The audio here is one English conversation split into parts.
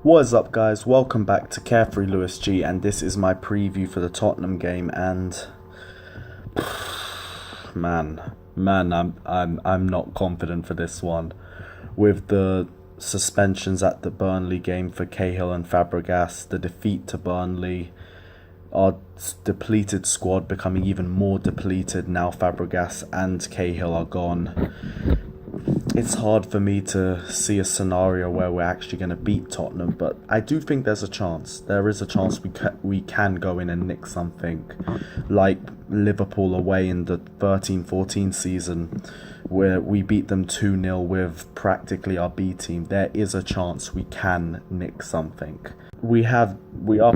What is up, guys? Welcome back to Carefree Lewis G, and this is my preview for the Tottenham game. And I'm not confident for this one. With the suspensions at the Burnley game for Cahill and Fabregas, the defeat to Burnley, our depleted squad becoming even more depleted now Fabregas and Cahill are gone. It's hard for me to see a scenario where we're actually going to beat Tottenham, but I do think there's a chance. There is a chance we can go in and nick something, like Liverpool away in the 13-14 season, where we beat them 2-0 with practically our B team. There is a chance we can nick something. We are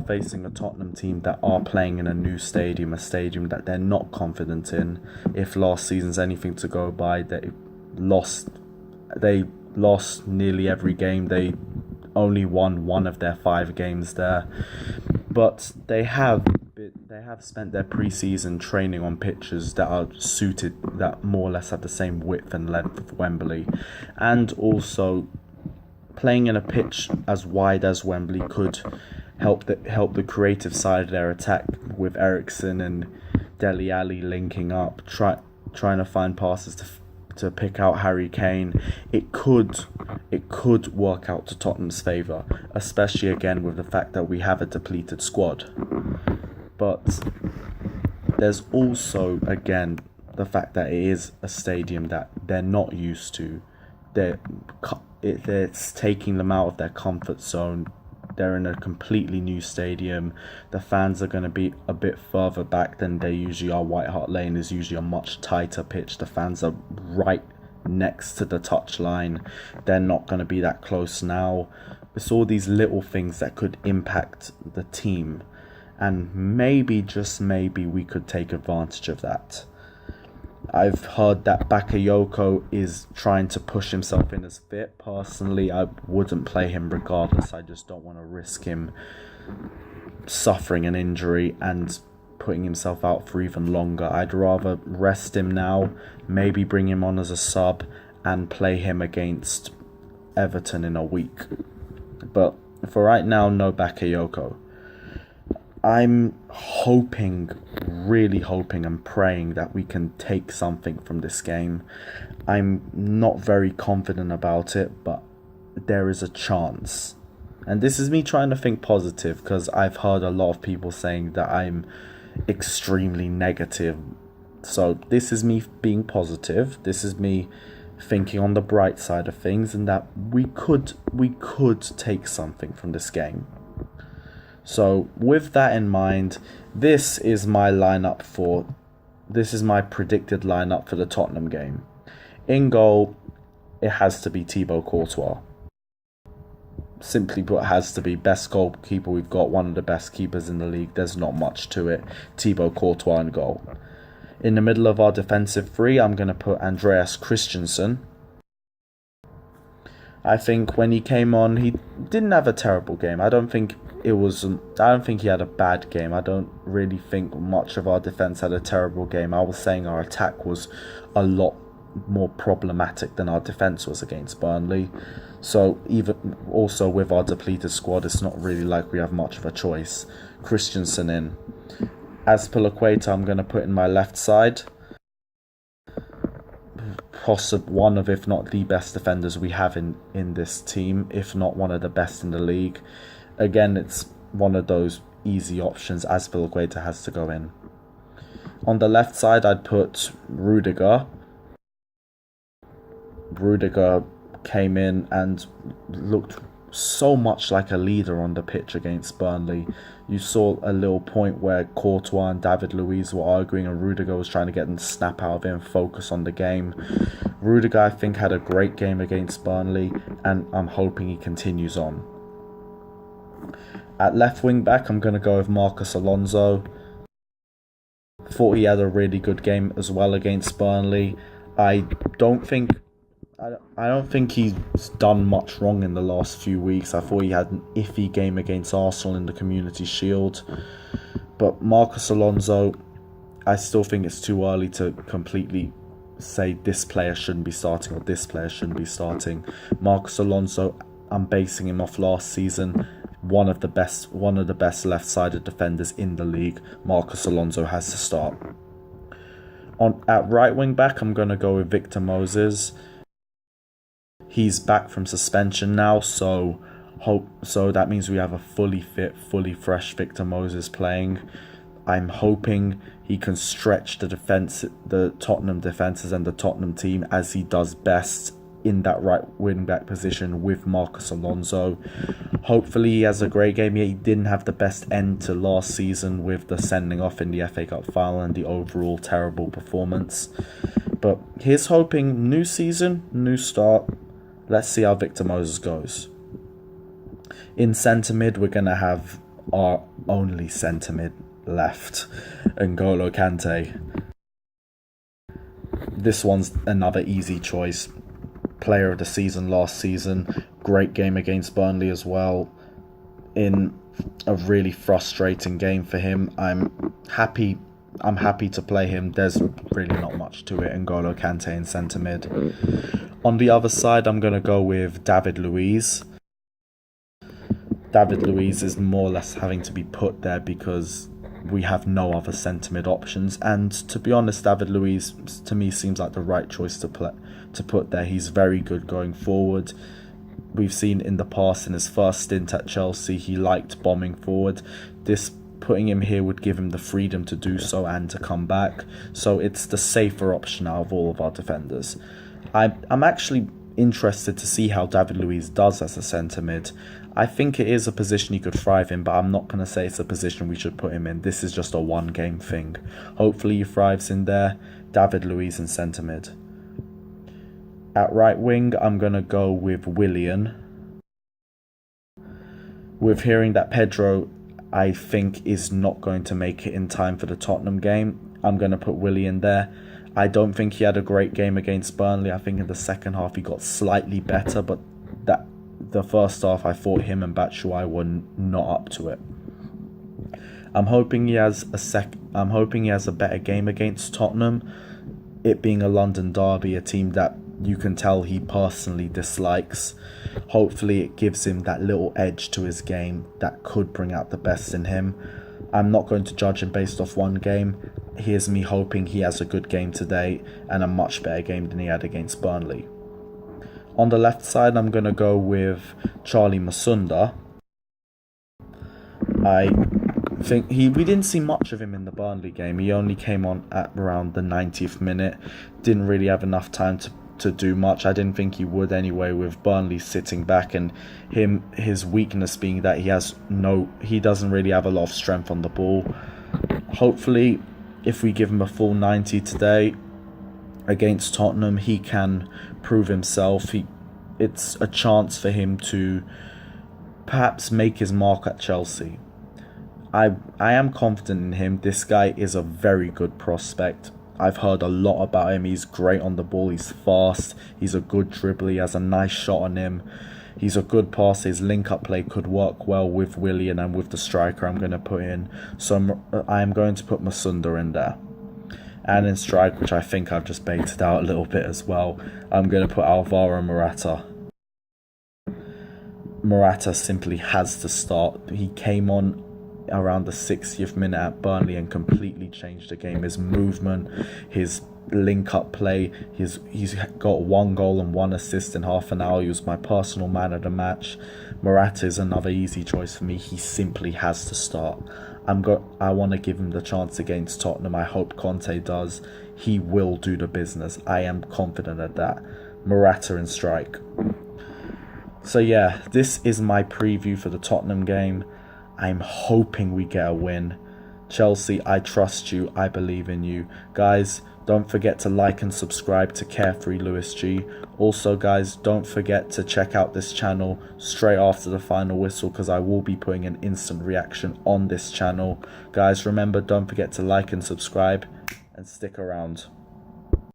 facing a Tottenham team that are playing in a new stadium, a stadium that they're not confident in. If last season's anything to go by, they lost nearly every game. They only won one of their 5 games there, but they have spent their pre-season training on pitches that are suited, that more or less have the same width and length of Wembley, and also playing in a pitch as wide as Wembley could help the creative side of their attack, with Eriksen and Dele Alli linking up, trying to find passes to pick out Harry Kane. It could work out to Tottenham's favour, especially again with the fact that we have a depleted squad. But there's also again the fact that it is a stadium that they're not used to. It's taking them out of their comfort zone. They're in a completely new stadium. The fans are going to be a bit further back than they usually are. White Hart Lane is usually a much tighter pitch. The fans are right next to the touchline. They're not going to be that close now. It's all these little things that could impact the team. And maybe, just maybe, we could take advantage of that. I've heard that Bakayoko is trying to push himself in as fit. Personally, I wouldn't play him regardless. I just don't want to risk him suffering an injury and putting himself out for even longer. I'd rather rest him now, maybe bring him on as a sub and play him against Everton in a week. But for right now, no Bakayoko. I'm really hoping and praying that we can take something from this game. I'm not very confident about it, but there is a chance. And this is me trying to think positive, because I've heard a lot of people saying that I'm extremely negative. So this is me being positive. This is me thinking on the bright side of things, and that we could take something from this game. So with that in mind, this is my predicted lineup for the Tottenham game. In goal, it has to be Thibaut Courtois. Simply put, it has to be best goalkeeper we've got, one of the best keepers in the league. There's not much to it. Thibaut Courtois in goal. In the middle of our defensive three, I'm going to put Andreas Christensen. I think when he came on, he didn't have a terrible game. I don't think he had a bad game. I don't really think much of our defence had a terrible game. I was saying our attack was a lot more problematic than our defence was against Burnley. So even also with our depleted squad, it's not really like we have much of a choice. Christensen in. Azpilicueta, I'm going to put in my left side. One of, if not the best defenders we have in this team, if not one of the best in the league. Again, it's one of those easy options. Azpilicueta has to go in. On the left side, I'd put Rudiger. Rudiger came in and looked so much like a leader on the pitch against Burnley. You saw a little point where Courtois and David Luiz were arguing, and Rudiger was trying to get them to snap out of it and focus on the game. Rudiger, I think, had a great game against Burnley, and I'm hoping he continues on. At left wing back, I'm going to go with Marcos Alonso. Thought he had a really good game as well against Burnley. I don't think he's done much wrong in the last few weeks. I thought he had an iffy game against Arsenal in the Community Shield. But Marcos Alonso, I still think it's too early to completely say this player shouldn't be starting or this player shouldn't be starting. Marcos Alonso, I'm basing him off last season. One of the best left-sided defenders in the league. Marcos Alonso has to start. At right wing back, I'm going to go with Victor Moses. He's back from suspension now, so that means we have a fully fit, fully fresh Victor Moses playing. I'm hoping he can stretch the Tottenham defences and the Tottenham team as he does best in that right wing back position with Marcos Alonso. Hopefully he has a great game. He didn't have the best end to last season with the sending off in the FA Cup final and the overall terrible performance. But here's hoping new season, new start. Let's see how Victor Moses goes. In centre mid, we're going to have our only centre mid left, N'Golo Kante. This one's another easy choice. Player of the season last season. Great game against Burnley as well. In a really frustrating game for him. I'm happy to play him. There's really not much to it. N'Golo Kante in centre mid. On the other side, I'm going to go with David Luiz. David Luiz is more or less having to be put there because we have no other centre mid options, and to be honest, David Luiz to me seems like the right choice to put there. He's very good going forward. We've seen in the past, in his first stint at Chelsea, he liked bombing forward. Putting him here would give him the freedom to do so and to come back, so it's the safer option out of all of our defenders. I'm actually interested to see how David Luiz does as a centre mid. I think it is a position he could thrive in, but I'm not going to say it's a position we should put him in. This is just a one-game thing. Hopefully he thrives in there. David Luiz in centre mid. At right wing, I'm going to go with Willian. With hearing that Pedro, I think, is not going to make it in time for the Tottenham game, I'm going to put Willian there. I don't think he had a great game against Burnley. I think in the second half he got slightly better, but the first half I thought him and Batshuayi were not up to it. I'm hoping he has a better game against Tottenham. It being a London derby, a team that you can tell he personally dislikes. Hopefully it gives him that little edge to his game that could bring out the best in him. I'm not going to judge him based off one game. Here's me hoping he has a good game today and a much better game than he had against Burnley. On the left side, I'm going to go with Charlie Masunda. I think we didn't see much of him in the Burnley game. He only came on at around the 90th minute. Didn't really have enough time to do much. I didn't think he would anyway, with Burnley sitting back and his weakness being that he doesn't really have a lot of strength on the ball. Hopefully, if we give him a full 90 today against Tottenham, he can prove himself. It's a chance for him to perhaps make his mark at Chelsea. I am confident in him. This guy is a very good prospect. I've heard a lot about him. He's great on the ball. He's fast. He's a good dribbler. He has a nice shot on him. He's a good passer. His link-up play could work well with Willian and with the striker I'm going to put in. So I'm going to put Masunda in there. And in strike, which I think I've just baited out a little bit as well, I'm going to put Alvaro Morata. Morata simply has to start. He came on around the 60th minute at Burnley and completely changed the game. His movement, his link-up play, he's got 1 goal and 1 assist in half an hour. He was my personal man of the match. Morata is another easy choice for me. He simply has to start. I want to give him the chance against Tottenham. I hope Conte does. He will do the business. I am confident of that. Morata in strike. So yeah, this is my preview for the Tottenham game. I'm hoping we get a win. Chelsea, I trust you. I believe in you. Guys, don't forget to like and subscribe to Carefree Lewis G. Also, guys, don't forget to check out this channel straight after the final whistle, because I will be putting an instant reaction on this channel. Guys, remember, don't forget to like and subscribe and stick around.